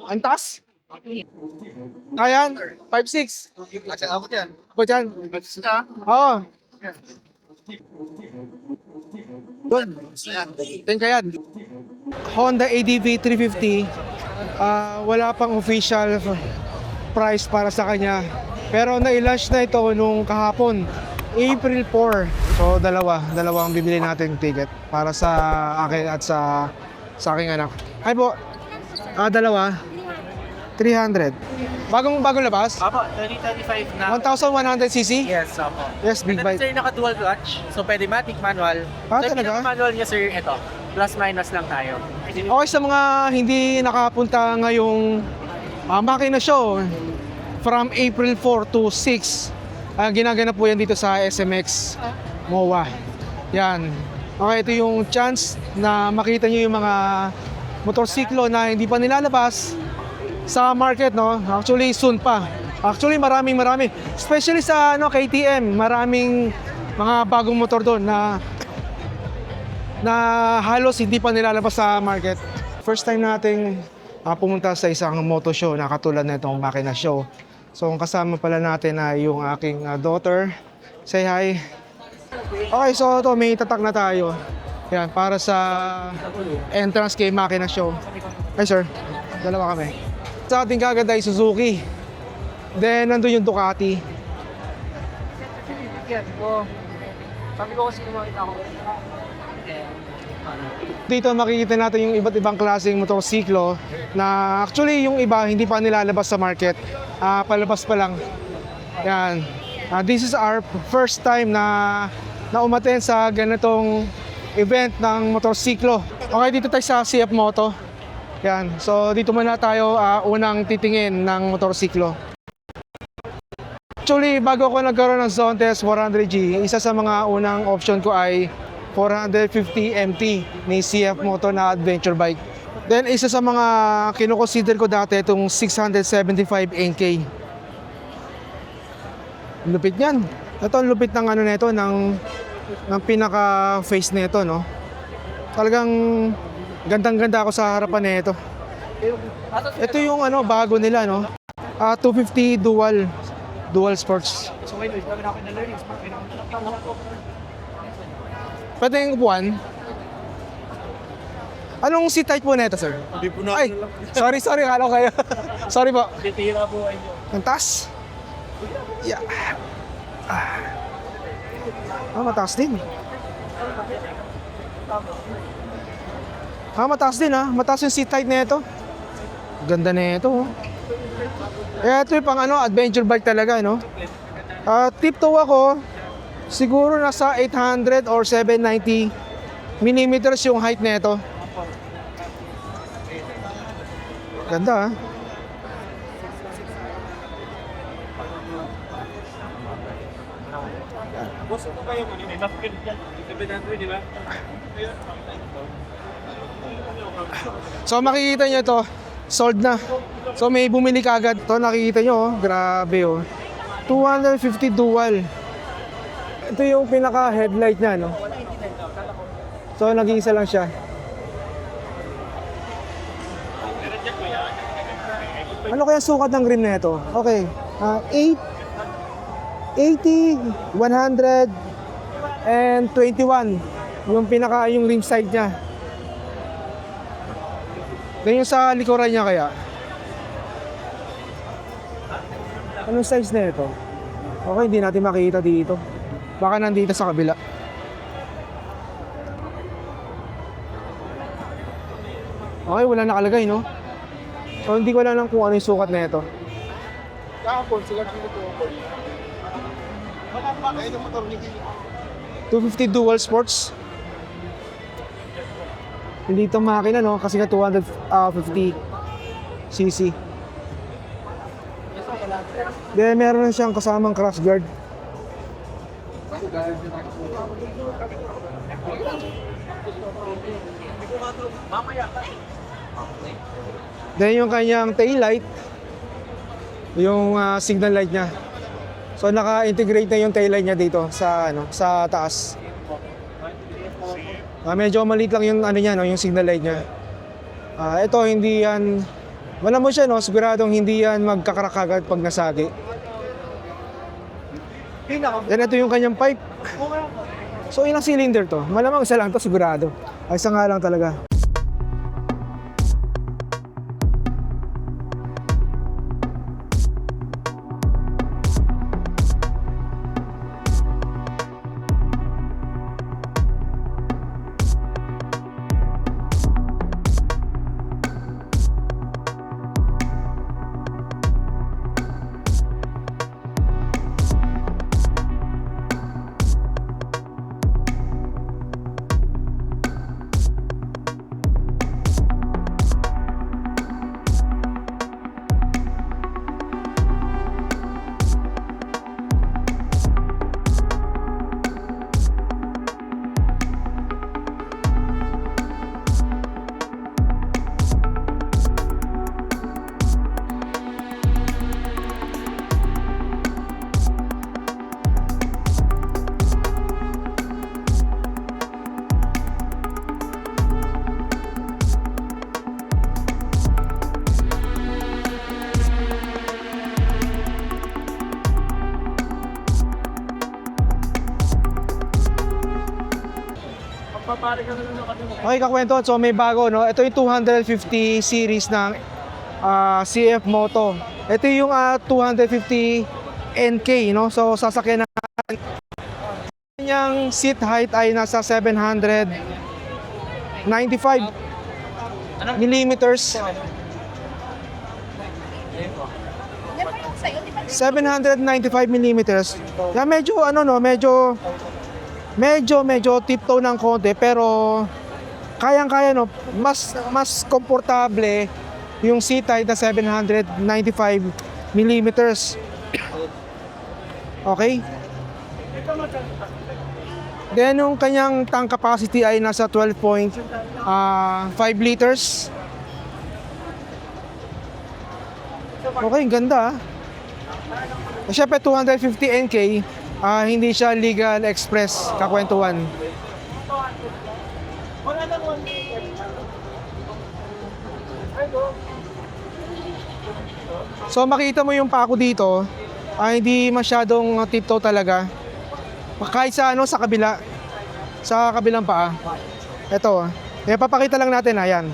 Ang taas? Ayan, 5'6". Ako yan. Ako dyan. Oo. Doon. Ten ka yan. Honda ADV 350. Wala pang official price para sa kanya. Pero na-launch na ito nung kahapon. April 4. So dalawang bibili natin ticket para sa akin at sa aking anak. Ay po. Dalawa. 300. Bagong labas? Apo, 2025 na. 1,100cc? Yes, apo. Yes, big And then, bike. sir, naka-dual clutch. So, pwede matic, manual. So, Talaga? manual niya, sir, ito. Plus minus lang tayo. Okay, sa mga hindi nakapunta ngayong makina show, from April 4 to 6, ginaganap po yan dito sa SMX MOA. Yan. Okay, ito yung chance na makita nyo yung mga motorsiklo na hindi pa nilalabas sa market, no? Actually, soon pa. Actually, marami. Especially sa KTM, maraming mga bagong motor doon na halos hindi pa nilalabas sa market. First time nating pumunta sa isang moto show na katulad na itong makina show. So, ang kasama pala natin ay yung aking daughter. Say hi. Okay, so ito, may tatak na tayo. Yan, para sa entrance kay makina show. Hi sir, dalawa kami. Sa ating kaganda ay Suzuki. Then, nandun yung Ducati. Sabi ko kasi kumakita ako. Dito makikita natin yung iba't ibang klaseng motorsiklo na actually yung iba hindi pa nilalabas sa market. Palabas pa lang. Yan. This is our first time na umattend sa ganitong event ng motorsiklo. Okay, dito tayo sa CF Moto. Yan. So dito muna tayo unang titingin ng motorsiklo. Actually, bago ako nagkaroon ng zone test 400G, isa sa mga unang option ko ay 450 MT ni CF Moto na adventure bike. Then isa sa mga kino-consider ko dati itong 675 NK. Lupit niyan. Ito ang lupit ng nito ng pinaka face nito, no. Talagang gandang-ganda ako sa harapan nito. Ito yung bago nila, no. 250 dual sports. So, wait, kami na ako na-learning. Pwede yung upuan. Anong seat height po nito, sir? Hindi po na. Ay, sorry, kala ko kayo. Sorry po. Titira po kayo. Ang taas? Yeah. Mataas din. Mataas din Mataas yung seat height na ito. Ganda na ito. Ito yung pang adventure bike talaga, no? Tiptoe ako, siguro nasa 800 or 790 millimeters yung height na ito. Ganda, Boss, ito kayo mo. Napkin yan. Di ba? So makikita nyo ito, sold na. So may bumili kagad. Ito nakikita nyo, grabe 250 dual. Ito yung pinaka headlight niya, no. So nag-iisa lang siya. Ano kaya sukat ng rim na ito? Okay, 80, 100, and 21. Yung rim side niya. Then yung sa likuran niya kaya. Anong size na ito? Okay, hindi natin makita dito. Baka nandito sa kabila. Okay, wala nakalagay, no? So hindi ko alam kung ano yung sukat na ito. Kahapon, sila dito. 250 dual sports. Hindi ito makina, no? Kasi nga 250 cc. Then meron siyang kasamang crash guard. Then yung kanyang tail light, yung signal light niya. So naka-integrate na yung tail light niya dito sa sa taas. Medyo maliit lang yung niya, no, yung signal light niya. Ito hindi yan Wala mo siya, no? Siguradong hindi yan magkakarak agad pag nasagi. Yan, ito yung kanyang pipe. So, ilang cylinder to? Malamang isa lang to, sigurado. Ay, isa nga lang talaga. Okay, kakwento. So may bago, no? Ito yung 250 series ng CF Moto. Ito yung 250 NK, no? So sasakyan na yung seat height ay nasa 795 millimeters. 795 millimeters. Yeah, medyo ano, no, medyo tiptoe ng konti, pero kayang-kaya, no. Mas komportable yung seat height na 795 millimeters. Okay? Then yung kanyang tank capacity ay nasa 12.5 liters. Okay, ganda. Siyempre 250 NK, hindi siya legal express, kakwentuhan. So makita mo yung pako dito, hindi masyadong tiptoe talaga. Kahit sa sa kabila, sa kabilang paa. Ito, papakita lang natin, ayan.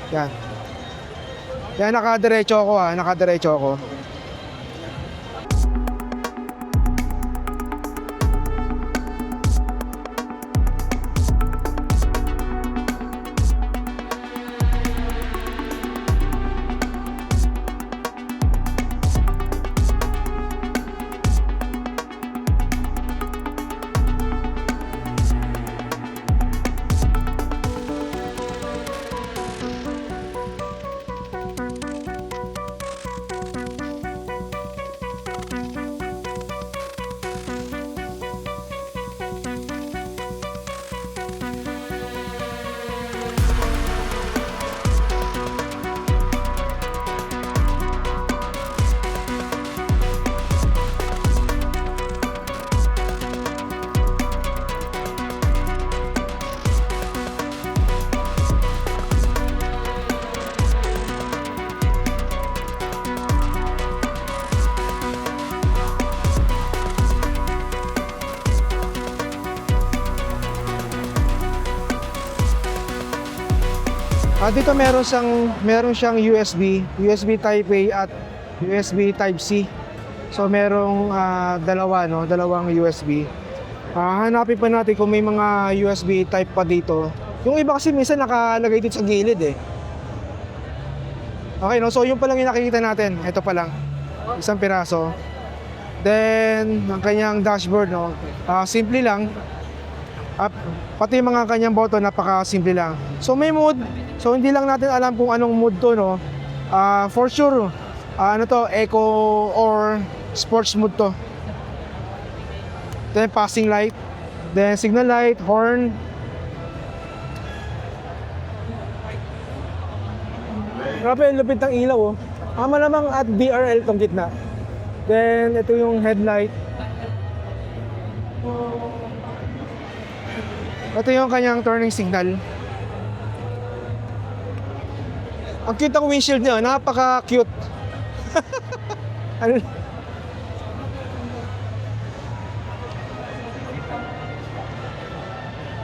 Yan. Yan, nakadiretso ako, nakadiretso ako. Dito meron siyang USB Type A at USB Type C. So merong dalawang USB. Hanapin pa natin kung may mga USB Type pa dito. Yung iba kasi minsan nakalagay dito sa gilid eh. Okay, no? So yung pa lang yung nakikita natin. Ito pa lang. Isang piraso. Then ang kanyang dashboard, no? Simple lang. Pati mga kanyang button, napaka-simple lang. So may mode. So hindi lang natin alam kung anong mode to, no. For sure, eco or sports mode to. Then passing light, then signal light, horn. Grabe, ang lupit ng ilaw, oh. Malamang at BRL tong gitna. Then ito yung headlight. Ito yung kanyang turning signal. Ang cute ng windshield niya, napaka-cute. Ano?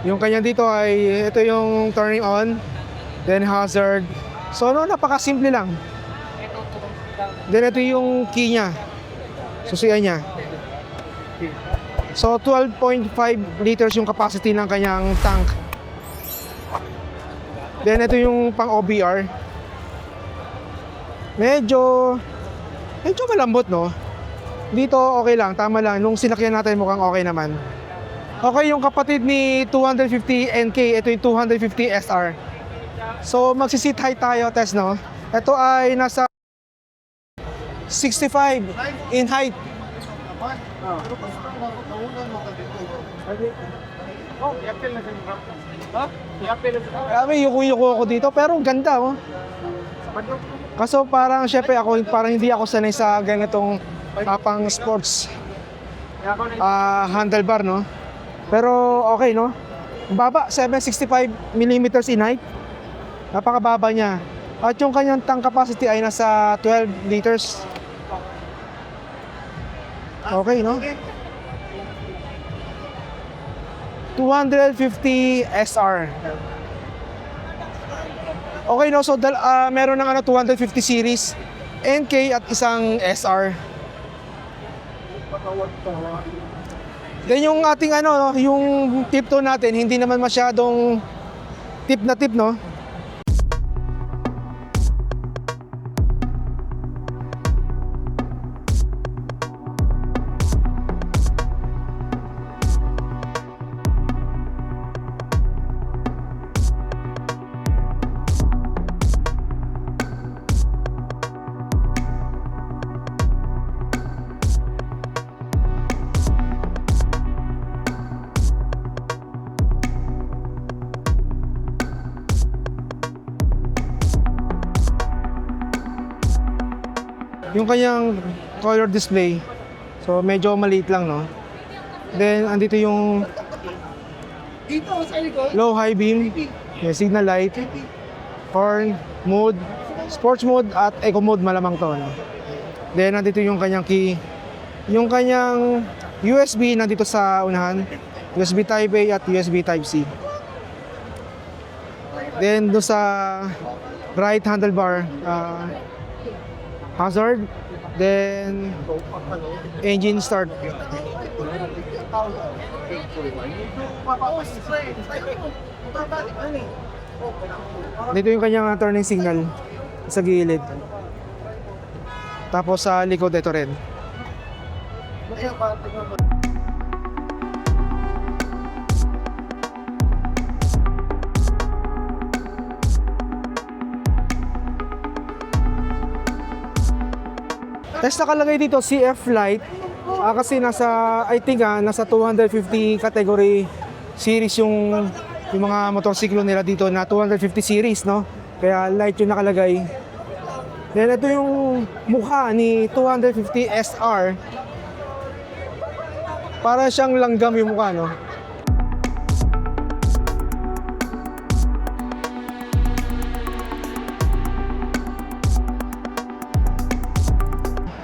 Yung kanya dito ay, ito yung turning on, then hazard. So no, napaka-simple lang. Then ito yung key niya. Susian niya. So 12.5 liters yung capacity ng kanyang tank. Then ito yung pang OBR. Medyo malambot, no? Dito okay lang, tama lang. Nung sinakyan natin mukhang okay naman. Okay, yung kapatid ni 250 NK, ito yung 250 SR. So magsi-seat height tayo, test, no? Ito ay nasa 65 in height. May yuko-yuko ako dito, pero ganda, oh. Kaso parang syempre ako parang hindi ako sanay sa ganitong pang sports handlebar, no? Pero okay, no? Baba, 765 mm in height. Napakababa niya. At yung kanyang tank capacity ay nasa 12 liters. Okay, no? 250 SR. Okay, no? So meron ng 250 series NK at isang SR. Then yung ating no, yung tip toe natin hindi naman masyadong tip na tip, no? Yung kanyang color display, so medyo maliit lang, no? Then andito yung low high beam, yung signal light, horn, mode, sports mode at eco mode, malamang to, no? Then andito yung kanyang key, yung kanyang USB nandito sa unahan, USB Type A at USB Type C. Then do sa right handlebar, hazard, then engine start. Dito yung kanyang turning signal sa gilid. Tapos sa likod ito rin. Tapos nakalagay dito CF Light, kasi I think nasa 250 category series yung mga motorsiklo nila dito na 250 series, no? Kaya light yung nakalagay. Then ito yung mukha ni 250 SR. Para siyang langgam yung mukha, no?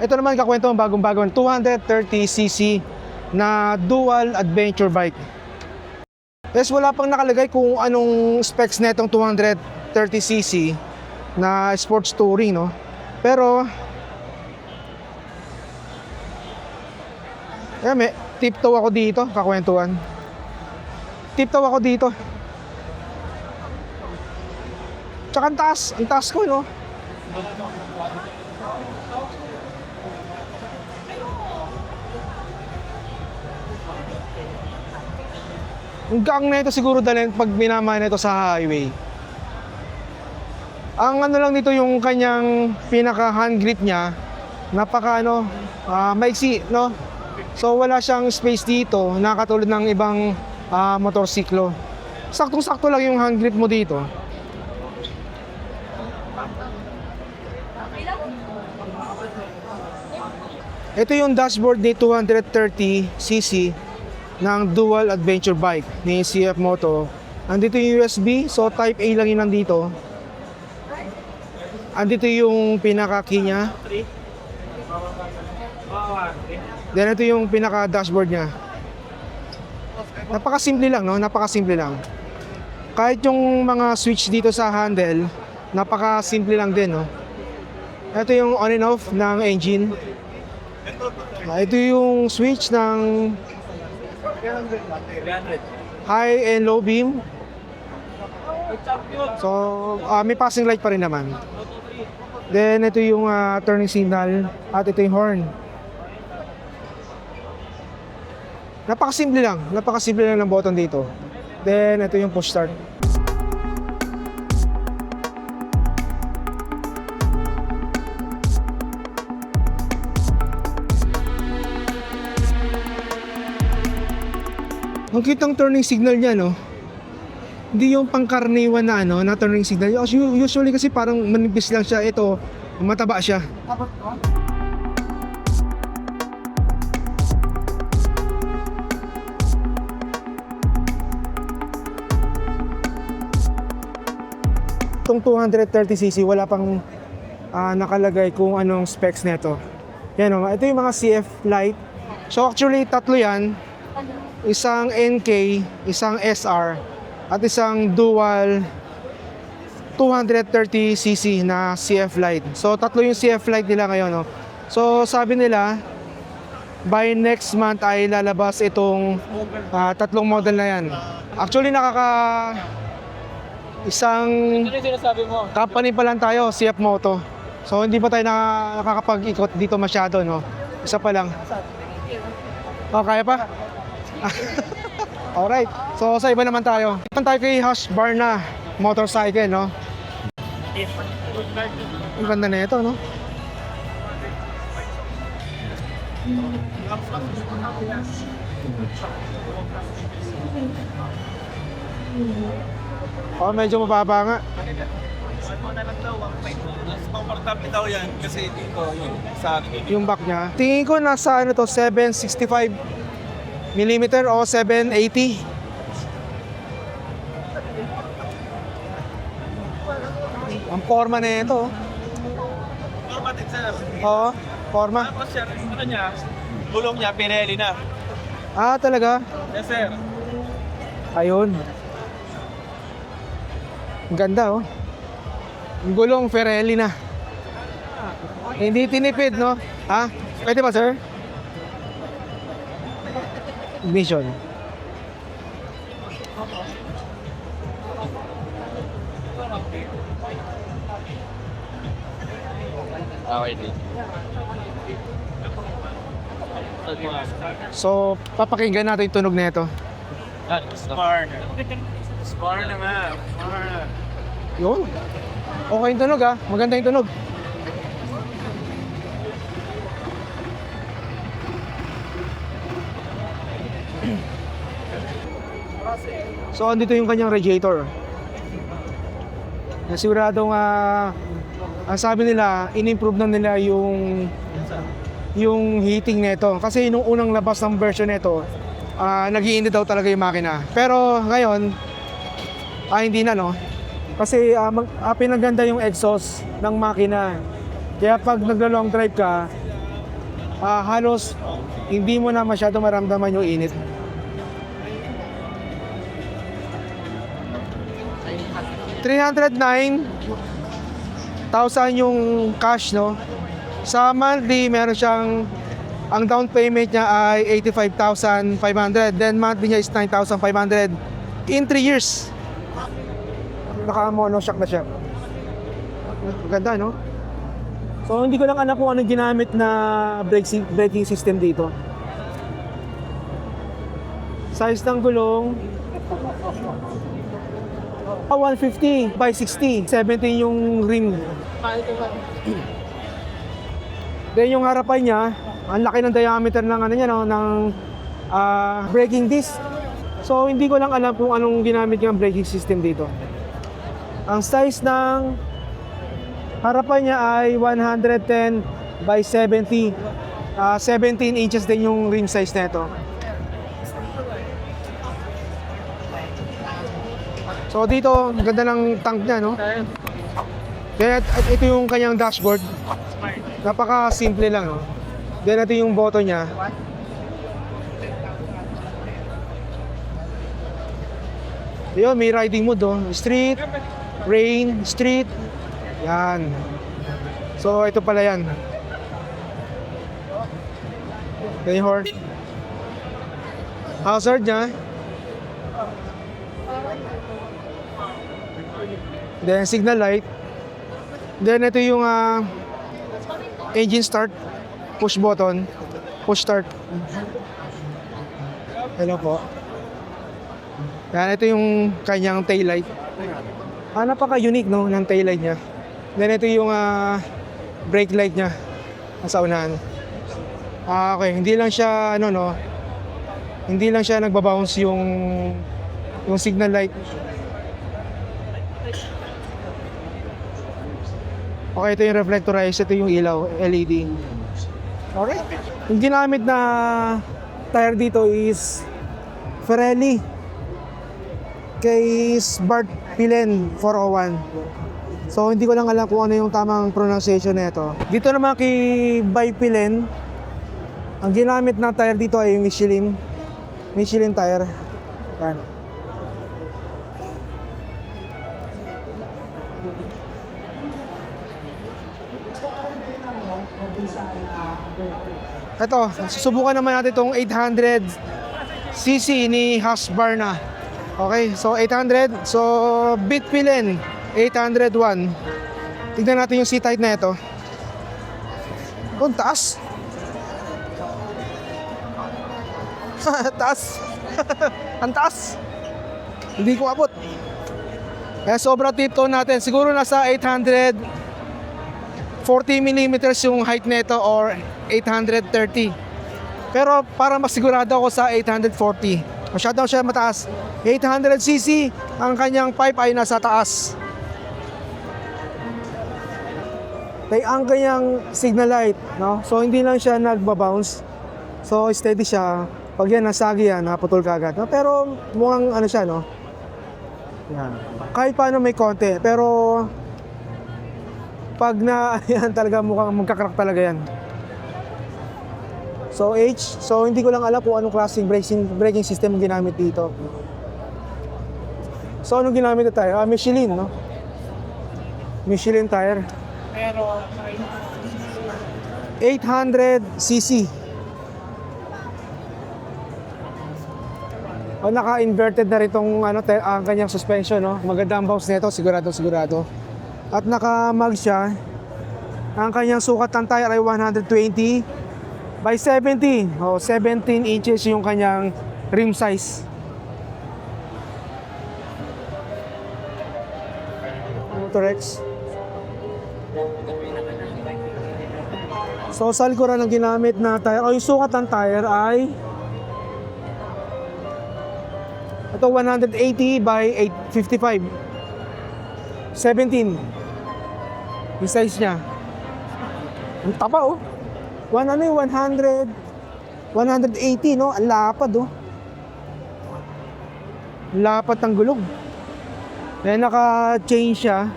Ito naman kakwento ang bagong-bagong 230cc na dual adventure bike. Yes, wala pang nakalagay kung anong specs netong 230cc na sports touring, no? Pero may tiptoe ako dito, kakwentuhan. Tiptoe ako dito. Tsaka ang taas ko, no? Ang gang na ito siguro dalhin pag minama na ito sa highway. Ang lang dito yung kanyang pinaka hand grip niya, napaka maiksi, no? So wala siyang space dito na katulad ng ibang motorsiklo. Saktong-sakto lang yung hand grip mo dito. Ito yung dashboard ni 230cc ng dual adventure bike ni CF Moto. Andito yung USB, so Type A lang yun nandito. andito yung pinaka-key niya. Then ito yung pinaka-dashboard niya. Napakasimple lang, no? Napakasimple lang. Kahit yung mga switch dito sa handle, napakasimple lang din, no? Ito yung on and off ng engine. Ito yung switch ng high and low beam. So, may passing light pa rin naman. Then, ito yung turning signal at ito yung horn. Napakasimple lang ng button dito. Then, ito yung push start. Ang kitang turning signal niya, no? Hindi yung pangkaraniwan na na turning signal. Usually kasi parang manipis lang siya. Ito, mataba siya. Itong 230cc, wala pang nakalagay kung anong specs nito. Yan o, ito yung mga CF Lite. So actually, tatlo yan. Isang NK, isang SR, at isang dual 230cc na CF Lite. So tatlo yung CF Lite nila ngayon, no? So sabi nila by next month ay lalabas itong tatlong model na yan. Actually isang Ano yung sinasabi mo? company pa lang tayo, CF Moto. So hindi pa tayo nakakapag-ikot dito masyado, no? Isa pa lang. Oh, kaya pa? Alright, so sa iba naman tayo. Ipan tayo kay Husqvarna motorcycle, no? Ang ganda na ito, no? Oh, medyo mababa nga. Mas comfortable daw yan kasi dito yun sa Yung back niya. Tingin ko nasa 765 millimeter o 780. Ang forma na ito. automatic sir. Oo, forma. Tapos siya, ano niya, gulong niya, Pirelli na. Ah, talaga? Yes sir. Ayun. Ang ganda, oh. Ang gulong Pirelli na. Hindi tinipid, no? Ha? Pwede ba, sir? Ignition. Okay din. So, papakinggan natin yung tunog na ito. Spar. Spar na nga. Spar. Yun. Okay yung tunog, ha? Maganda yung tunog. So, andito yung kanyang radiator. Siguradong ang sabi nila, in-improve na nila yung heating nito. Kasi nung unang labas ng version nito, nag-iinit daw talaga yung makina. Pero ngayon, hindi na, no? Kasi pinaganda yung exhaust ng makina. Kaya pag nagla-long drive ka, halos hindi mo na masyado maramdaman yung init. $309,000 yung cash, no? Sa monthly, meron siyang, ang down payment niya ay $85,500. Then monthly niya is $9,500 in 3 years. Naka-monoshock na siya. Ganda, no? So hindi ko lang alam kung anong ginamit na braking system dito. Size ng gulong 150 by 60, 17 yung rim. Then yung harapan niya, ang laki ng diameter ng ano niya, no, ng braking disc. So hindi ko lang alam kung anong ginamit yung braking system dito. Ang size ng harapan niya ay 110 by 70. 17 inches din yung rim size nito. So dito, ang ganda ng tank niya, no? Then at ito yung kanyang dashboard. Napaka-simple lang, no? Then ito yung button niya. Yun, may riding mode, oh. Street, rain, street. Yan. So, ito pala yan. Yan yung horn. Hazard niya. Then, signal light. Then, ito yung engine start. Push button. Push start. Hello po. Yan, ito yung kanyang tail light. Napaka-unique, no, ng tail light niya. Then, ito yung brake light niya. Nasa unahan. Okay, hindi lang siya, hindi lang siya nagbabounce yung signal light. Okay, ito yung reflectorized, ito yung ilaw, LED. Alright. Yung ginamit na tire dito is Pirelli Case Bart Pilen 401. So hindi ko lang alam kung ano yung tamang pronunciation nito. Dito naman kay By Pilen, ang ginamit na tire dito ay yung Michelin tire. Yan. Ito, susubukan naman natin itong 800cc ni Husqvarna. Okay, so 800. So, Bitpilen 801. Tignan natin yung seat height na ito. Ang taas. Taas. Ang taas. Hindi ko abot. Kaya sobra tip tone natin. Siguro nasa 840mm yung height nito or 830. Pero para masigurado ako sa 840. Masyadong siya mataas. 800cc, ang kanyang pipe ay nasa taas. Kaya ang kanyang signal light, no? So hindi lang siya nagba-bounce. So steady siya. Pag yan nasagi yan, naputol kagad. No? Pero mukhang ano siya, no? Yan. Kahit paano may konti, pero pag na yan talaga mukhang magkakrak talaga yan. So H, so hindi ko lang alam kung anong klaseng braking system ginamit dito. So anong ginamit na tire? Michelin, no? Michelin tire. Pero 800cc. O naka-inverted na rin itong ang kanyang suspension, no? Maganda ang bounce nito, sigurado. At naka-mag siya. Ang kanyang sukat ng tire ay 120 by 70. O 17 inches yung kanyang rim size. Motorex. So sa likuran ng ginamit na tire, o yung sukat ng tire ay ito 180 by 855. 17 yung size niya. Ang tapa, oh. 100 180, no? Ang lapad, oh. Lapad ng gulong. Then naka-chain siya.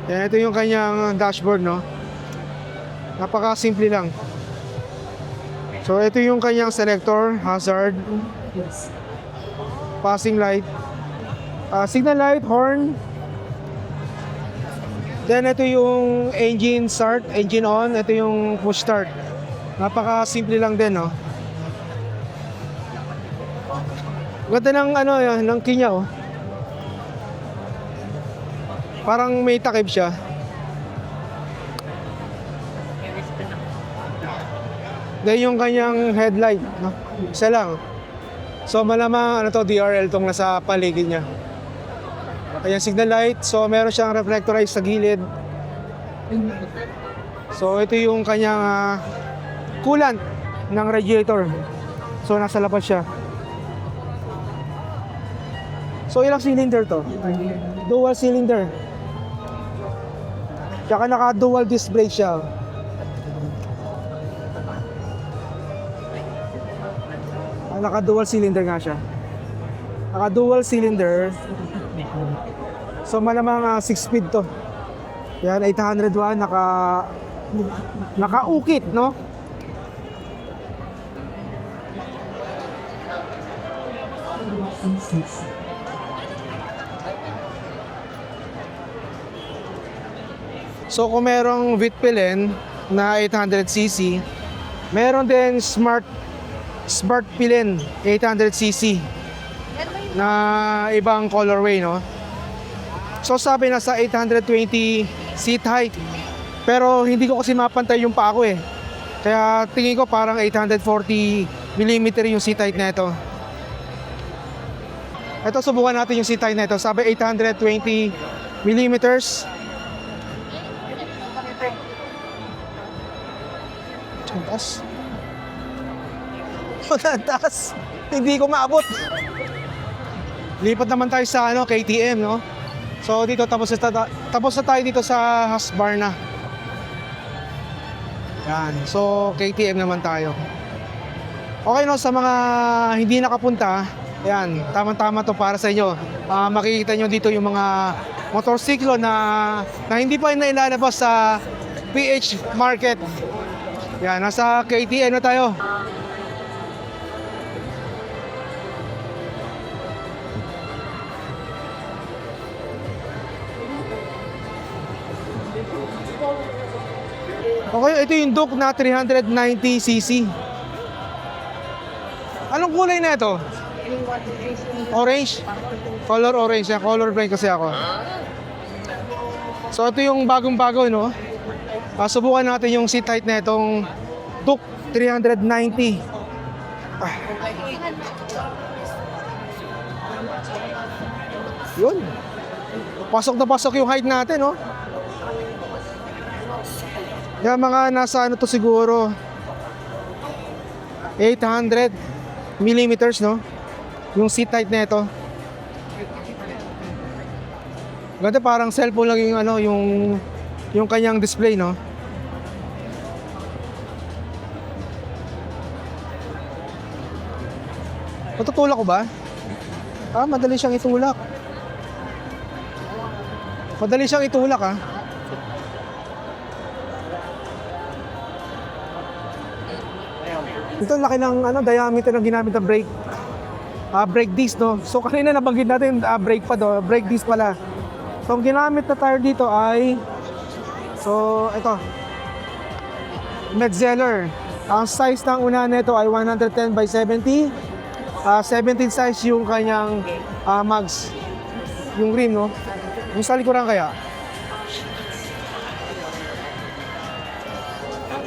Yan, ito yung kanyang dashboard, no? Napaka-simple lang. So, ito yung kanyang selector, hazard, passing light, signal light, horn. Then, ito yung engine start, engine on. Ito yung push start. Napaka-simple lang din, no? Ganda ng, ng kinya, oh. Parang may takip siya. Then yung kanyang headlight, no? Isa lang. So malamang DRL tong nasa paligid niya. Kanyang signal light, so meron siyang reflectorized sa gilid. So ito yung kanyang coolant ng radiator. So nasa labas siya. So ilang cylinder to? Dual cylinder. Tsaka naka dual disc brake siya. Naka dual cylinder nga siya. Naka dual cylinder. So malamang 6 speed to. Yan, 801, naka-ukit, no? So kung merong Vitpilin na 800cc, meron din Smart Pilin 800cc na ibang colorway, no? So sabi na sa 820 seat height. Pero hindi ko kasi mapantay yung paa ko eh. Kaya tingin ko parang 840mm yung seat height na ito. Ito, subukan natin yung seat height na ito. Sabi 820mm. Ang taas. Ang taas. Hindi ko maabot. Lipat naman tayo sa KTM, no? So dito tapos na tayo dito sa Husqvarna. Yan. So KTM naman tayo. Okay, no, sa mga hindi nakapunta, yan, tama-tama to para sa inyo. Makikita nyo dito yung mga motorsiklo na hindi pa nailalabas sa PH Market. Yan, nasa KTM na tayo. Okay, ito yung Duke na 390cc. Anong kulay na ito? Orange? Color orange. Color blind kasi ako. So ito yung bagong-bago, no? Subukan natin yung seat height na itong Duke 390. Yun. Pasok na pasok yung height natin, no? Yan, mga nasa to siguro 800mm, no? Yung seat height na ito. Ganda, parang cellphone lang yung yung kanyang display, no? Matutulak ko ba? Madali siyang itulak. Madali siyang itulak, Ito laki ng diameter ng ginamit na brake. Brake disc, no? So kanina nabanggit natin brake pad, brake disc pala. So ang ginamit na tire dito ay ito. Metzeler. Ang size ng una nito ay 110 by 70. 17 size yung kanyang mags. Yung rim, no? Yung sa likuran kaya.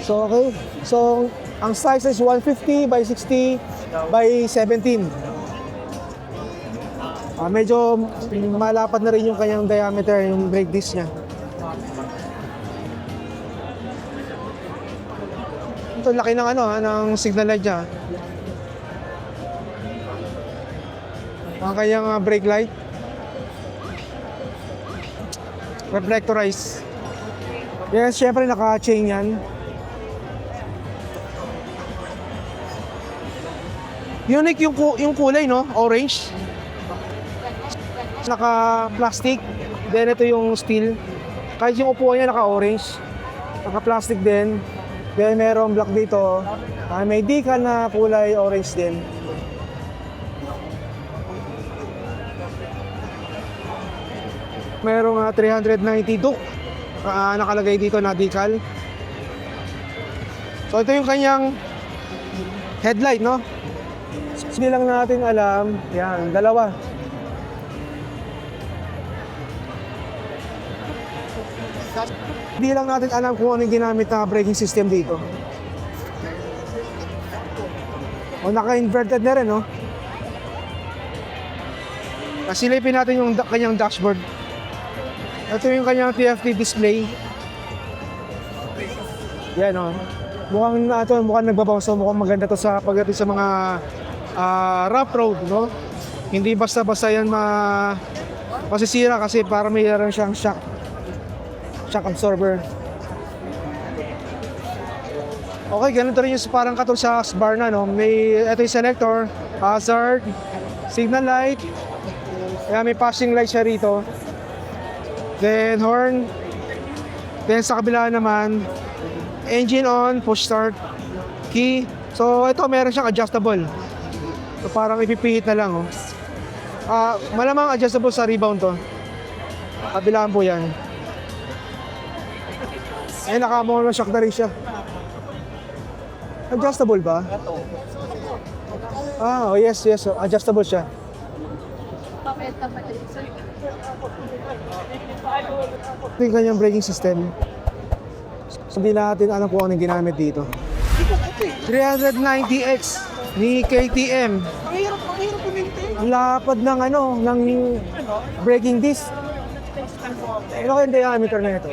So okay. So ang size is 150 by 60 by 17. Medyo malapad na rin yung kanyang diameter, yung brake disc niya. Ito laki ng ng signal light niya. Ang kanyang brake light. Reflectorized. Yes, syempre naka-chain yan. Unique yung kulay, no? Orange. Naka-plastic. Then ito yung steel. Kahit yung upuan niya naka-orange. Naka-plastic din. Then merong black dito. May decal na kulay orange din. Merong 390 Duke. Nakalagay dito na decal. So ito yung kanyang headlight, no? Hindi lang natin alam, yan, dalawa. Hindi lang natin alam kung anong ginamit na braking system dito. O naka-inverted na rin, no? Silipin natin yung kanyang dashboard. Ito yung kanyang TFT display. Yan, no? Mukhang nagbabaw, so mukhang maganda to sa pagdating sa mga rough road, no? Hindi basta-basta yan masisira kasi para mayroon siyang shock absorber. Okay, ganito rin yung parang katulad sa Husqvarna, no? Ito yung selector, hazard, Signal light. Ayan, may passing light siya rito. Then horn. Then sa kabila naman, engine on, push start, key. So ito meron siyang adjustable. So parang ipipihit na lang, oh. Malamang adjustable sa rebound to. Kabilaan po yan. Eh, naka-monoshock na rin siya. Adjustable ba? Oh yes, yes. Adjustable siya. Ito yung kanyang braking system. So, hindi natin alam kung anong ginamit dito. 390X ni KTM. Ang lapad ng ng braking disc. Ano kayong diameter na ito?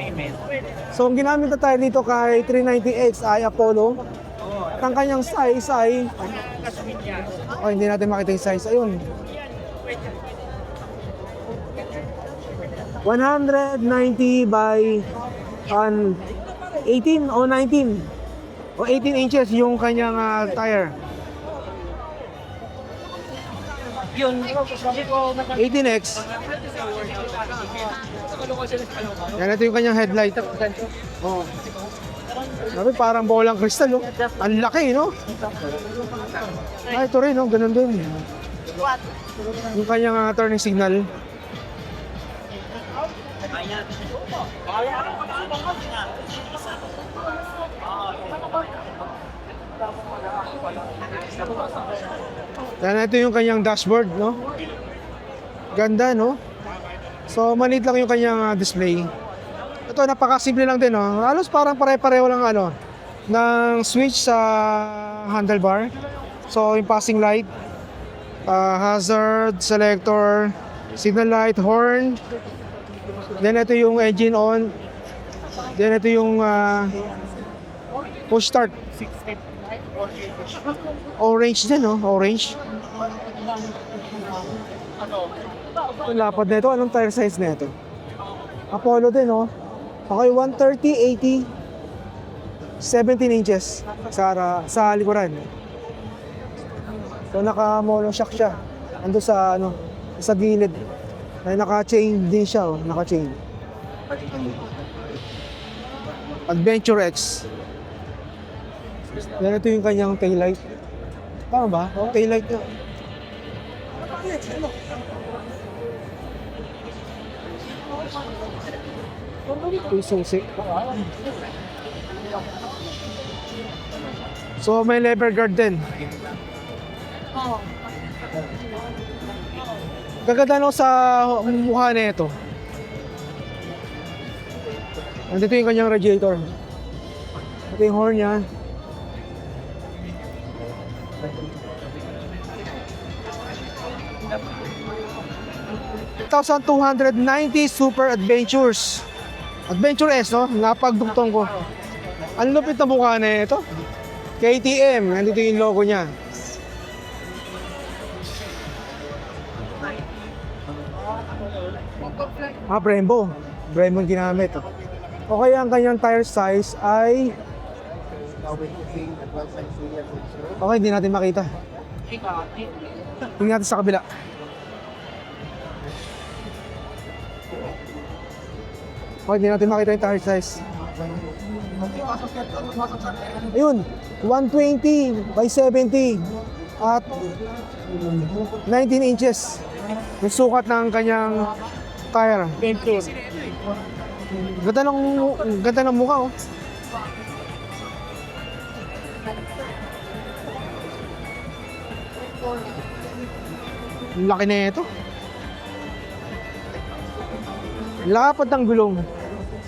So, ang ginamit na tayo dito kay 390X ay Apollo. At ang kanyang size ay... hindi natin makita yung size. Ayun. 190 by 18 o 19 o 18 inches yung kanyang tire. 18X. Yan, ito yung kanyang headlight. Oh. Sabi, parang bolang kristal, oh. Ang laki, no? Ito rin, no? Ganun din. Yung kanyang turning signal. Yan, ito yung kanyang dashboard, no? Ganda, no? So, maliit lang yung kanyang display. Ito, napakasimple lang din, no? Halos parang pare-pareho lang, ng switch sa handlebar. So, yung passing light, hazard, selector, signal light, horn. Then, ito yung engine on. Then, ito yung push start. Orange din, no? Orange. Ang lapad na ito. Anong tire size na ito? Apollo din, no? Okay, 130, 80, 17 inches sa likuran. So, naka-monoshock siya. Ando sa, sa gilid. Ay, naka-chain din siya, oh. Naka-chain. Adventure X. Yan, ito yung kanyang taillight. Tama ba? Oh, taillight na. Ito yung susi. So, may lever guard din. Gaganda no sa mukha na ito. Nandito yung kanyang radiator. Ito yung horn niya. $1,290 Super Adventures. Adventure S, no? Napagdugtong ko. Ang lupit na mukha na ito. KTM, nandito yung logo niya. Brembo. Brembo yung ginamit. Okay, ang kanyang tire size ay... Okay, hindi natin makita. Tingnan natin sa kabila. Okay, hindi natin makita yung tire size. Ayun, 120 by 70 at 19 inches yung sukat ng kanyang tire. Ganda ng mukha, oh. Laki na ito. Lapad ng gulong.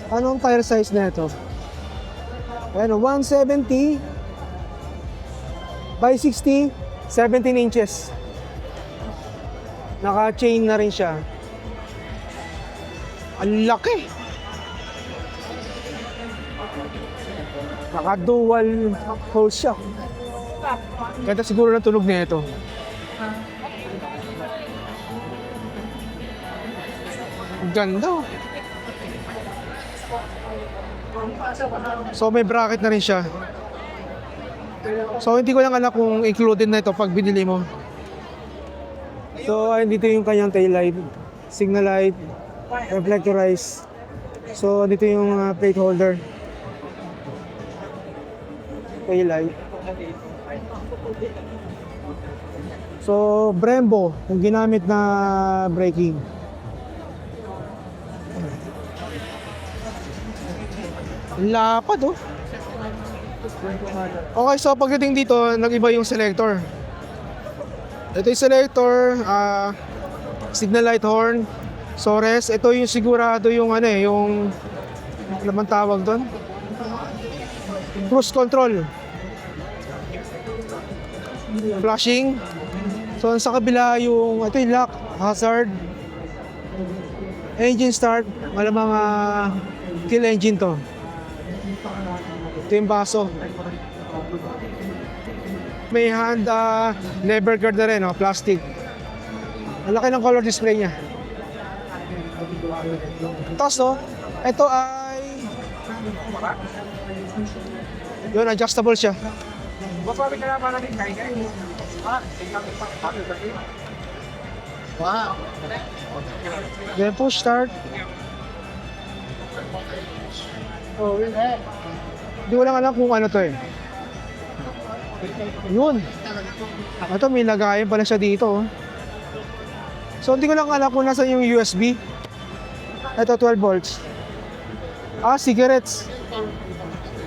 Anong tire size na ito? Ayan, 170 by 60, 17 inches. Naka-chain na rin siya. Ang laki. Naka-dual hole siya. Ganda siguro ng tunog na ito. Ganda. So may bracket na rin siya. So hindi ko lang alam kung included na ito pag binili mo. So, ayun dito yung kanyang tail light, signal light, reflectorize. So, dito yung plate holder. Tail light. So, Brembo, yung ginamit na braking. Lapad oh. Okay, so pagdating dito, nag-iba yung selector. Ito yung selector, signal light horn, Sores. Ito yung sigurado yung ano eh, yung ano naman tawag doon? Cruise control. Flashing. So sa kabila yung, ito yung lock, hazard, engine start, malamang kill engine to. Ito yung baso. May hand lever guard na rin, plastic. Ang laki ng color display niya. Tapos ito ay yun, adjustable siya. Wow. Then push start. Oh, hindi ko lang alam kung ano to eh. Yun. Ito, may lagayan pala siya dito. So, hindi ko lang alam kung nasa yung USB. Ito, 12 volts. Cigarettes.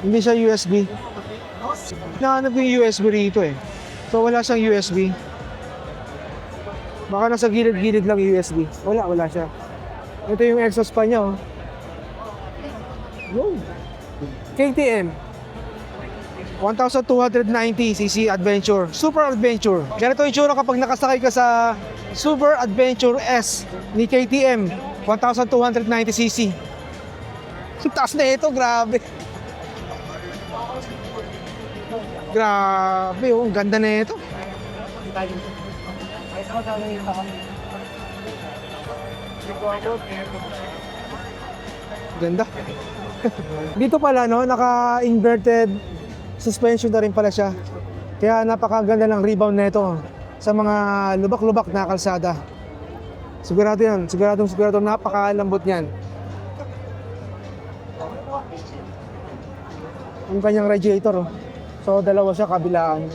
Hindi siya USB. Nahanap ko yung USB rito eh. So, wala siyang USB. Baka nasa gilid-gilid lang yung USB. Wala siya. Ito yung exhaust pa niya Yun. KTM 1290cc Adventure, Super Adventure. Ganito yung tsura kapag nakasakay ka sa Super Adventure S ni KTM 1290cc. Taas na ito, grabe. Grabe, ang ganda na ito. Ganda. Dito pala naka-inverted suspension na rin pala siya. Kaya napakaganda ng rebound na ito sa mga lubak-lubak na kalsada. Sigurado yan, sigurado napakalambot niyan. Ang kanyang radiator So dalawa siya kabilaan.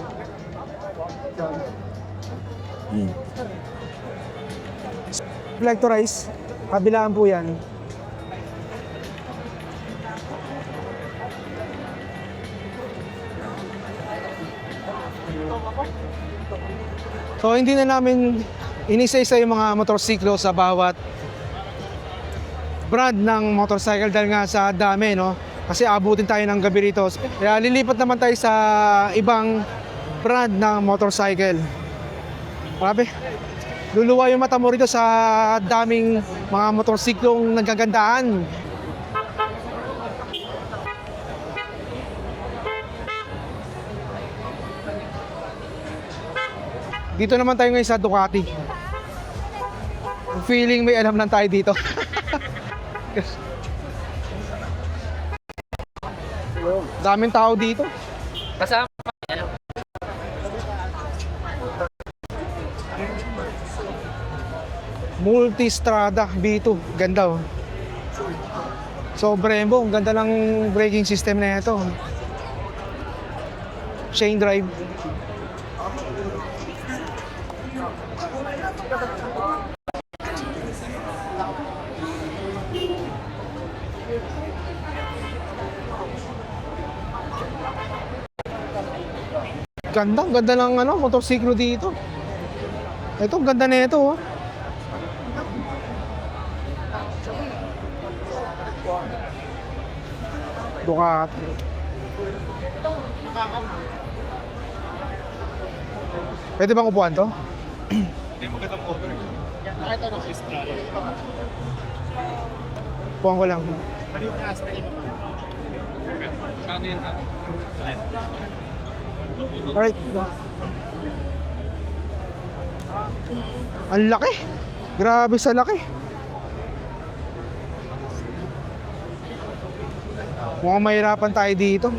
Reflectorize, kabilaan po yan. So hindi na namin inisa-isa yung mga motorsiklo sa bawat brand ng motorcycle dahil nga sa dami, Kasi abutin tayo ng gabi rito. Kaya lilipat naman tayo sa ibang brand ng motorcycle. Grabe. Luluwa yung mata mo rito sa daming mga motorsiklong nagagandaan. Dito naman tayo ngayon sa Ducati. Feeling may alam lang tayo dito. Daming tao dito. Kasama. Multistrada B2. Ganda So Brembo, ang ganda ng braking system na ito. Chain drive. Ganda ng motorsiklo dito. Ito, ganda na ito. Ducati. Pwede bang upuan to? Hindi mo kitang cover. Nakita ng Estrada. Upuan ko lang. Kano yun? Alright. Ang laki. Grabe sa laki. Mukhang mahirapan tayo dito.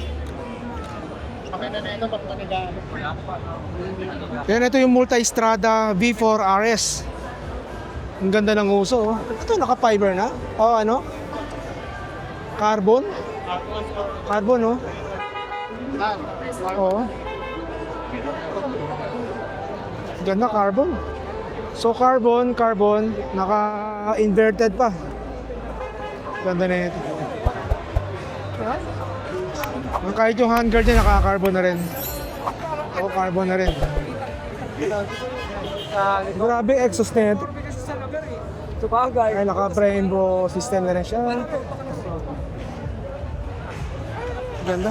Yan, ito yung Multistrada V4 RS. Ang ganda ng uso. Oh. Ito, naka-fiber na. O ano? Carbon. Carbon, oh. Oo. Ganda, carbon. So, carbon, naka-inverted pa. Ganda na ito. Kahit yung handguard niya, naka-carbon na rin. Oo, carbon na rin. Grabe, exhaust na ito. Ay, naka-Brembo system na rin siya. Ganda.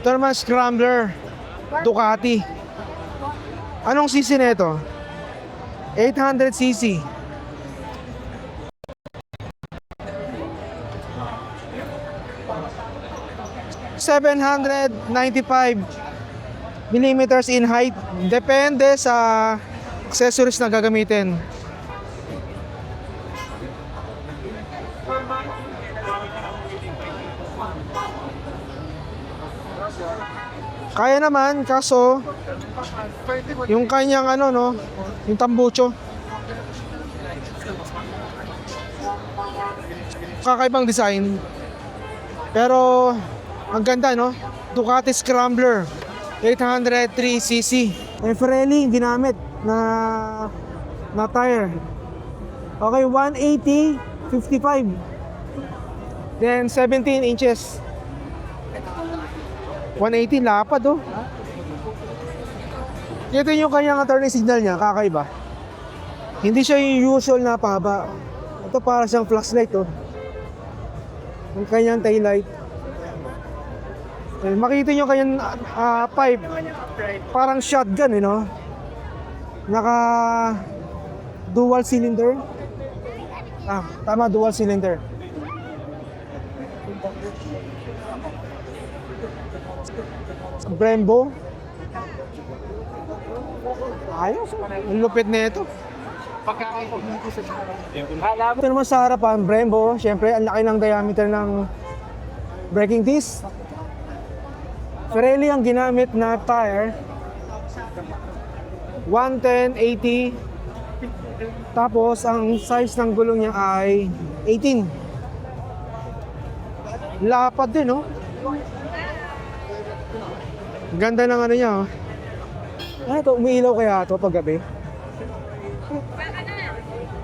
Ito naman, Scrambler Ducati. Anong cc na ito? 800cc. $795 in height. Depende sa accessories na gagamitin. Kaya naman, kaso yung kanyang ano no, yung tambucho. Kakaibang design. Pero ang ganda no, Ducati Scrambler 803cc. Pirelli ginamit na tire. Okay, 180 55. Then 17 inches. 180 lapad oh. Ito yung kanyang turning signal niya, kakaiba. Hindi siya yung usual na pahaba. Ito para siyang flashlight oh. Yung kanyang taillight. Makita nyo kanyang pipe. Parang shotgun no? Naka dual cylinder. Tama, dual cylinder. Brembo. Ayos. Ang lupit na ito. Ito naman sa harapan, Brembo. Siyempre, ang laki ng diameter ng braking disc. Pirelli ang ginamit na tire. 110/80. Tapos, ang size ng gulong niya ay 18. Lapad din, no? Ganda ng ano niya, oh. Ito, umiilaw kaya ito pag gabi.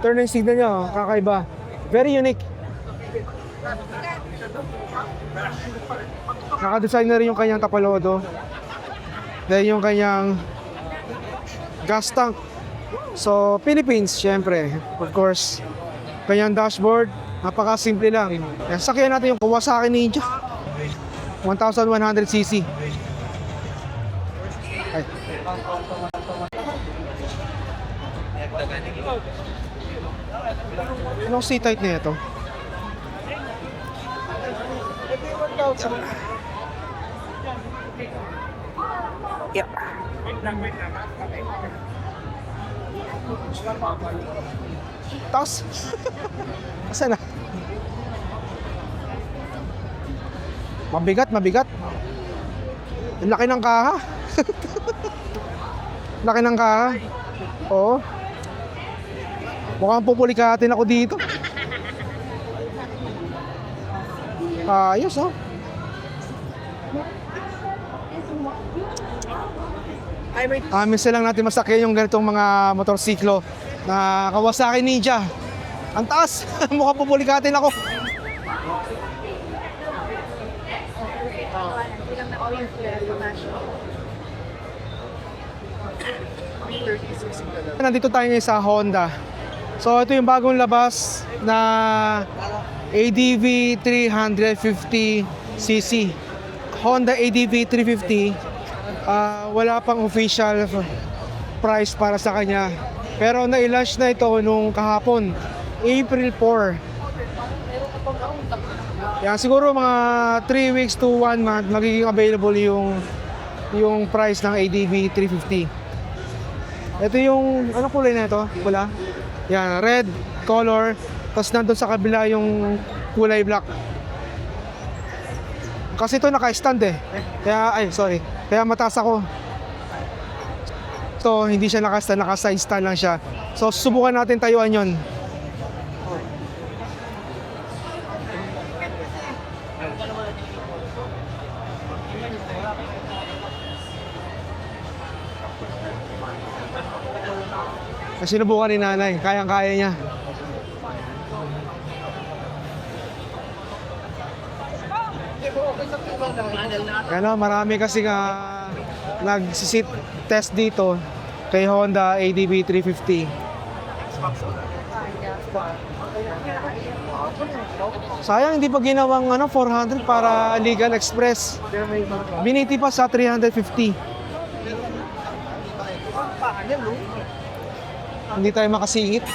Turning signal niya, oh, kakaiba. Very unique. Naka-design na rin yung kanyang tapalodo. Then yung kanyang gas tank. So, Philippines, syempre. Of course. Kanyang dashboard, napaka-simple lang. Yan, sakyan natin yung Kawasaki Ninja 1100cc. Ay. Anong seat height na ito? Yeah. Taas. Asan na? Mabigat. Ang laki ng kaha. Laki ng kaha. Oo. Mukhang pupulikatin ako dito. Ayos oh. Minsan lang natin masakyan yung ganitong mga motorsiklo na Kawasaki Ninja. Ang taas. Mukhang pupulikatin ako. Nandito tayo ngayon sa Honda. So ito yung bagong labas na ADV 350cc. Honda ADV 350. Wala pang official price para sa kanya. Pero na-launch na ito nung kahapon, April 4. Yan, siguro mga 3 weeks to 1 month magiging available yung price ng ADV 350. Ito yung, ano kulay na ito? Pula? Yan, red color. Tapos nandun sa kabila yung kulay black. Kasi ito naka-stand eh. Kaya, ay, sorry. Kaya mataas ako. So, hindi siya naka-side stand lang siya. So, subukan natin tayuan yon. Sinubukan ni nanay, kayang-kaya niya. Ano, marami kasi nag-sit test dito kay Honda ADB 350. Sayang hindi pa ginawang 400 para legal express. Biniti pa sa 350. Hindi tayo makasingit.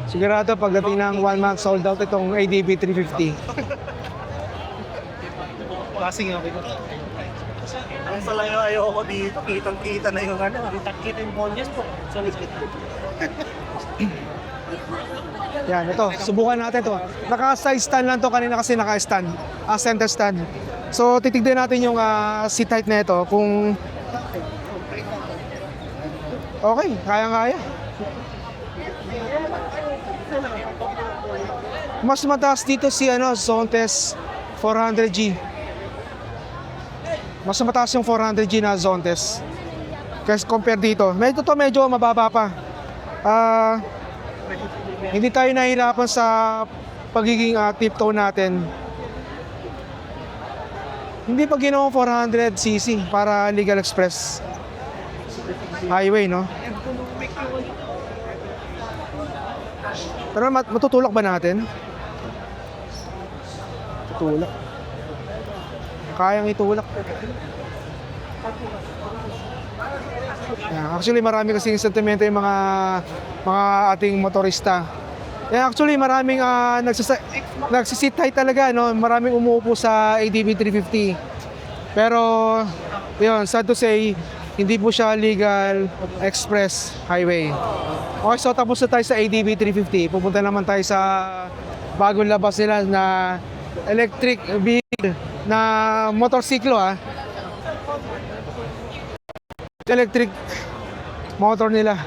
Sigurado pagdating ng 1 month sold out itong ADB 350. Kasing okay ko. Ang pala yung ayoko dito, kitang-kita na yung kitang-kita yung bonyas po. Sorry. Yan, ito. Subukan natin to. Naka-side stand lang to kanina kasi naka-stand. Center stand. So, titignan natin yung seat height na ito kung okay, kaya-kaya. Mas mataas dito si Zontes 400G. Mas mataas yung 400G na Zontes. Kasi compare dito. Medyo mababa pa. Hindi tayo nahihirapan sa pagiging tiptoe natin. Hindi pa ginawang 400cc para legal express highway, no? Pero matutulak ba natin? Tutulak. Kayang itulak. Yeah, actually marami kasing sentimento yung mga ating motorista. Yeah, actually maraming nagsisit high talaga, no? Maraming umuupo sa ADB 350. Pero yun, sad to say, hindi po siya legal express highway. Okay, so tapos na tayo sa ADB 350. Pupunta naman tayo sa bagong labas nila na electric vehicle na motorsiklo, electric motor nila.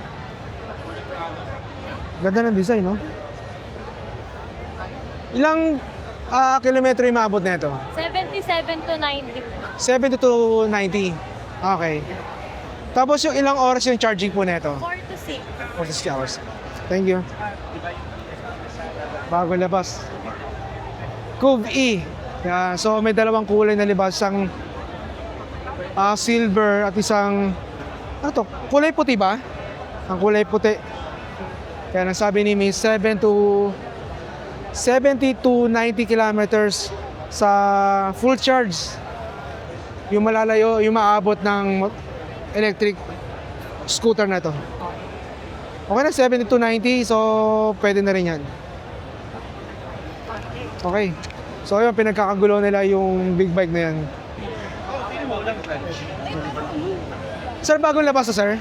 Ganda ng design, no? Ilang kilometro yung maabot na ito? 77 to 90. 70 to 90. Okay. Tapos yung ilang oras yung charging po na ito? 4 to 6. 4 to 6 hours. Thank you. Bago labas. Cove E. Yan. So may dalawang kulay na libas. Isang silver at isang kulay puti ba? Ang kulay puti. Kaya nasabi ni Miss 70 to 90 kilometers sa full charge. Yung malalayo, yung maabot ng electric scooter na to. Okay na, 70 to 90, so pwede na rin yan. Okay. So yun, pinagkakagulo nila yung big bike na yan. Sir, bagong labas to, sir?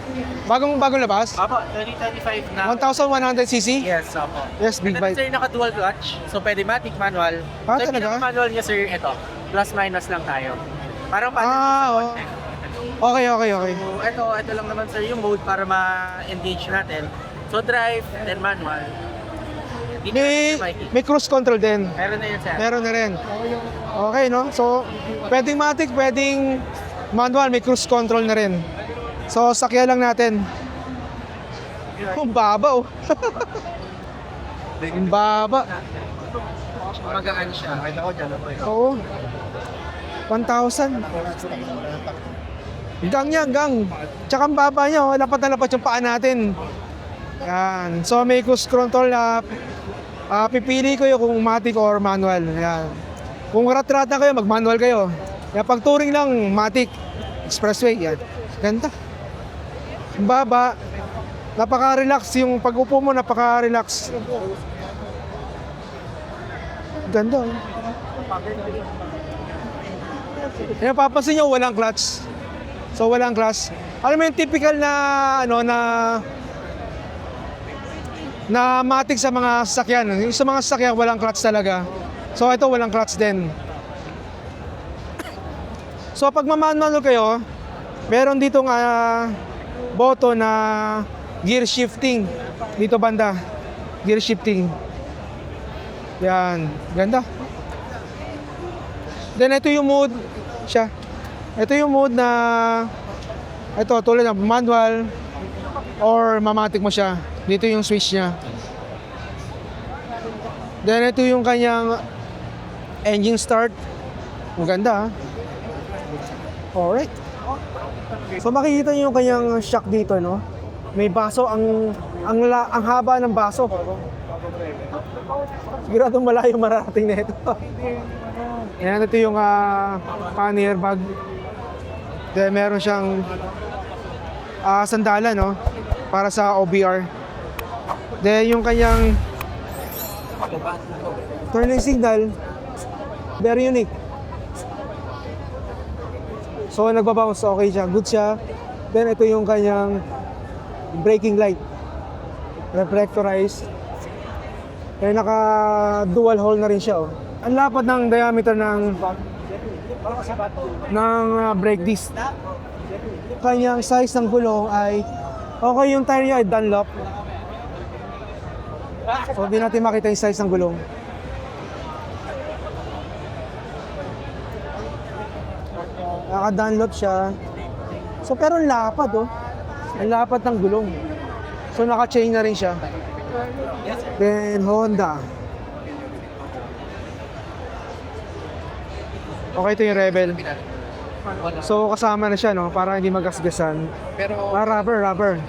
Bagong labas? Apo, 2025 na. 1,100cc? Yes, apo. Yes, big bike. Sir, naka-dual clutch. So, pwede matic, manual. So, Talaga? manual niya, sir, ito. Plus minus lang tayo. Parang Oo. Okay. So, ito lang naman, sir, yung mode para ma-engage natin. So, drive, then manual. May cruise control din. Meron na yun, sir. Meron na rin. Okay, no? So, pwedeng matic, pwedeng manual, may cruise control na rin. So, sakyan lang natin. Ang baba, oh. Ang baba. Magaan siya. Oo. 1,000. Gang. Tsaka ang baba niya, oh. Lapat na lapat yung paa natin. Yan. So, may cruise control na pipili ko yung kung matic or manual. Yan. Kung rat-rat na kayo, mag-manual kayo. Yan, pag touring lang, matic. Expressway, yan. Ganda. Baba. Napaka-relax. Yung pag-upo mo, napaka-relax. Ganda. Yan, papansin nyo, walang clutch. So, walang clutch. Alam mo yung typical na, na matic sa mga sasakyan. Yung sa mga sasakyan, walang clutch talaga. So, ito, walang clutch din. So pag manual kayo, meron dito nga button na gear shifting dito banda. Gear shifting. Yan, ganda. Then ito yung mode siya. Ito yung mode na ito tulad ng manual or mamatic mo siya. Dito yung switch niya. Then ito yung kanyang engine start. Ang ganda. Alright. So makikita niyo yung kanyang shock dito, no? May baso ang haba ng baso. Siguradong malayo mararating na ito. Ayan, ito yung pan airbag. Then meron siyang sandala, no? Para sa OBR. Then yung kanyang turning signal, very unique. So nagbabounce, okay siya, good siya. Then ito yung kanyang braking light, reflectorized. Kaya naka dual hole na rin siya, oh. Ang lapad ng diameter ng brake disc. Kanyang size ng gulong ay okay, yung tire niya ay Dunlop. So hindi natin makita yung size ng gulong. Naka-Dunlop siya. So pero ang lapad, oh. Ang lapad ng gulong. So naka-chain na rin siya. Then Honda. Okay, ito yung Rebel. So kasama na siya, no, para hindi magasgasan. Pero, Rubber.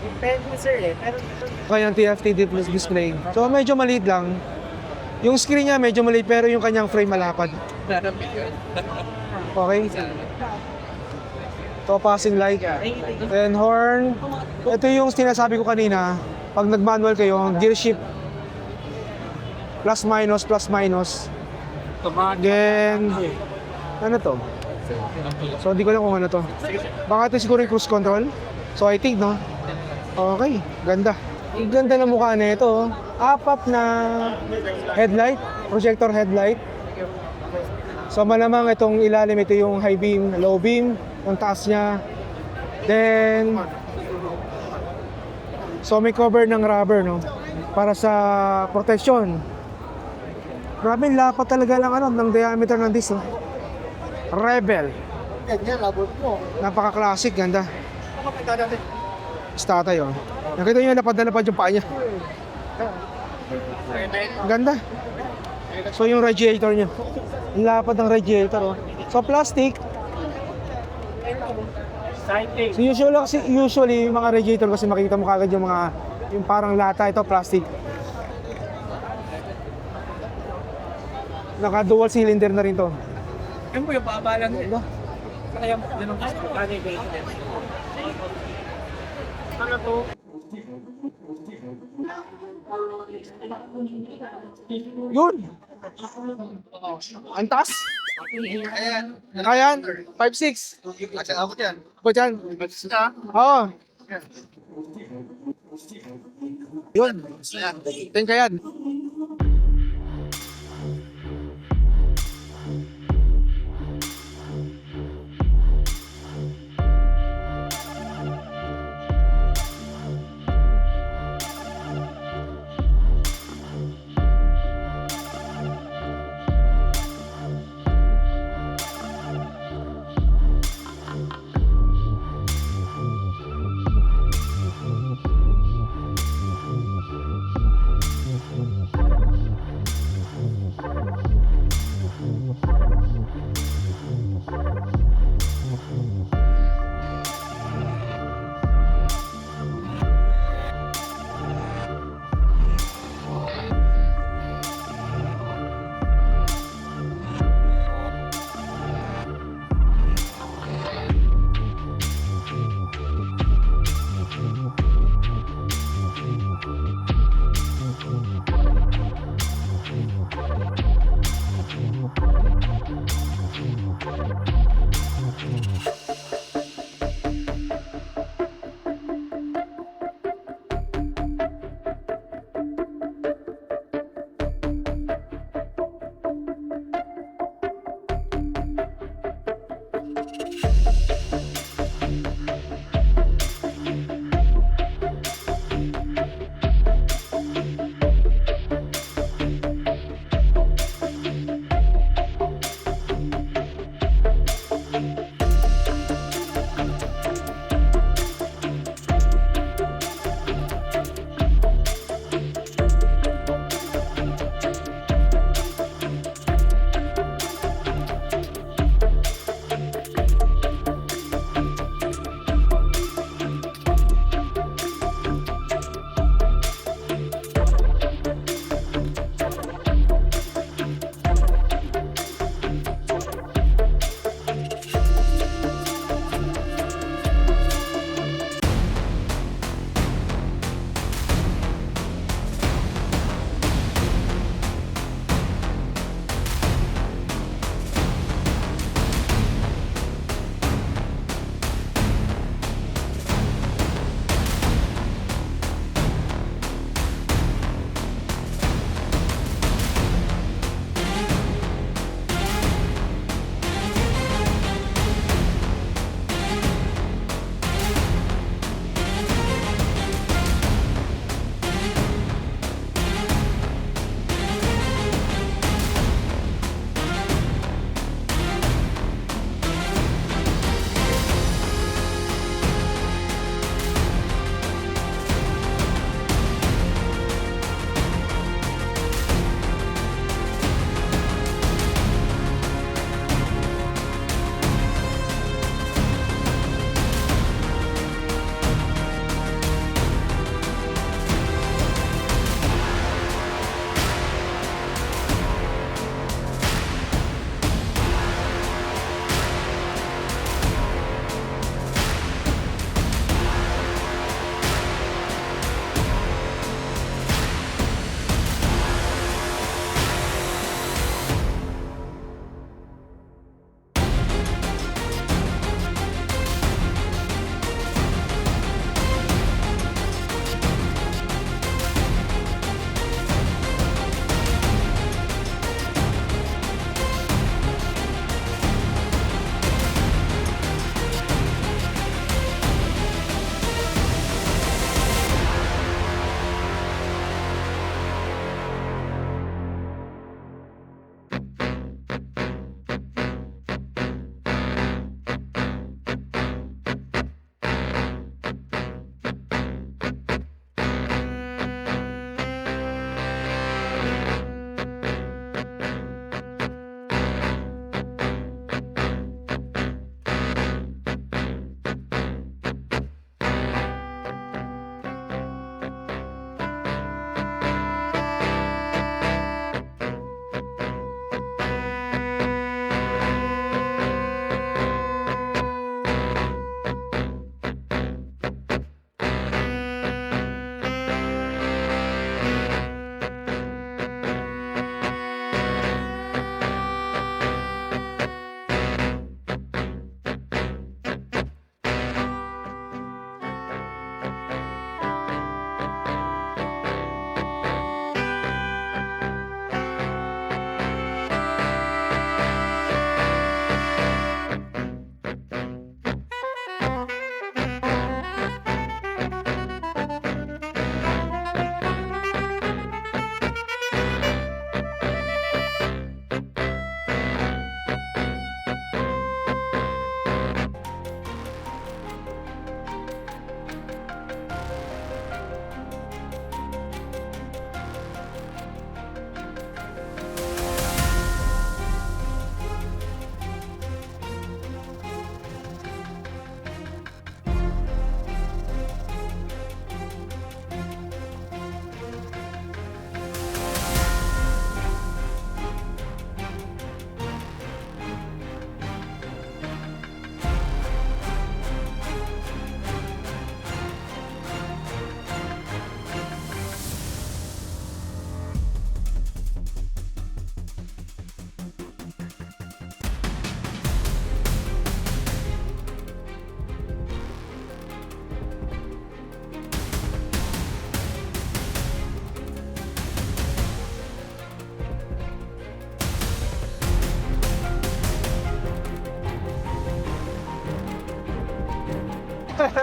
depende sir eh. Pero, Okay, yung TFT display. So medyo maliit lang. Yung screen niya medyo maliit pero yung kanyang frame malapad. Okay. Ito passing light. Then horn. Ito yung sinasabi ko kanina. Pag nag-manual kayo, gear shift. Plus minus. Then, ano to? So, hindi ko alam kung ano to. Baka ito siguro yung cruise control. So, I think, no? Okay, ganda. Ang ganda ng mukha na ito. Oh. Apat na headlight, projector headlight. So, malamang itong ilalim, ito yung high beam, low beam, yung taas niya. Then, so may cover ng rubber, no? Para sa protection. Grabe, lapat talaga lang ng diameter ng disc, no? Rebel. ganyan, labot mo. Napaka-classic, ganda. Statay, oh. Nakita nyo, lapad na lapad yung paa niya. Ganda. So yung radiator niya. Ang lapad ng radiator, oh. So plastic. So usually yung mga radiator kasi makikita mo kagad yung parang lata, ito plastic. Naka dual cylinder na rin to. Yan po yung paabalan nila. Kaya yan ang kanay ko. Ano to? Yun! Ang taas! Ayan! 5'6". Ako dyan. Ako dyan. Oo. Yun. 10 ka yan.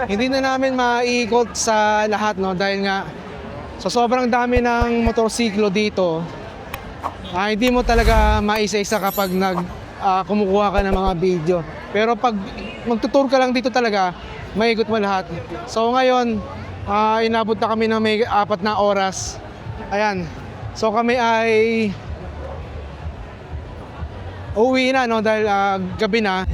hindi na namin maiikot sa lahat, no, dahil nga sa sobrang dami ng motorsiklo dito, hindi mo talaga maisa-isa kapag kumukuha ka ng mga video. Pero pag magtutour ka lang dito talaga, maiikot mo lahat. So ngayon, inabot na kami ng may 4 na oras. Ayan. So kami ay uuwi na, no, dahil gabi na.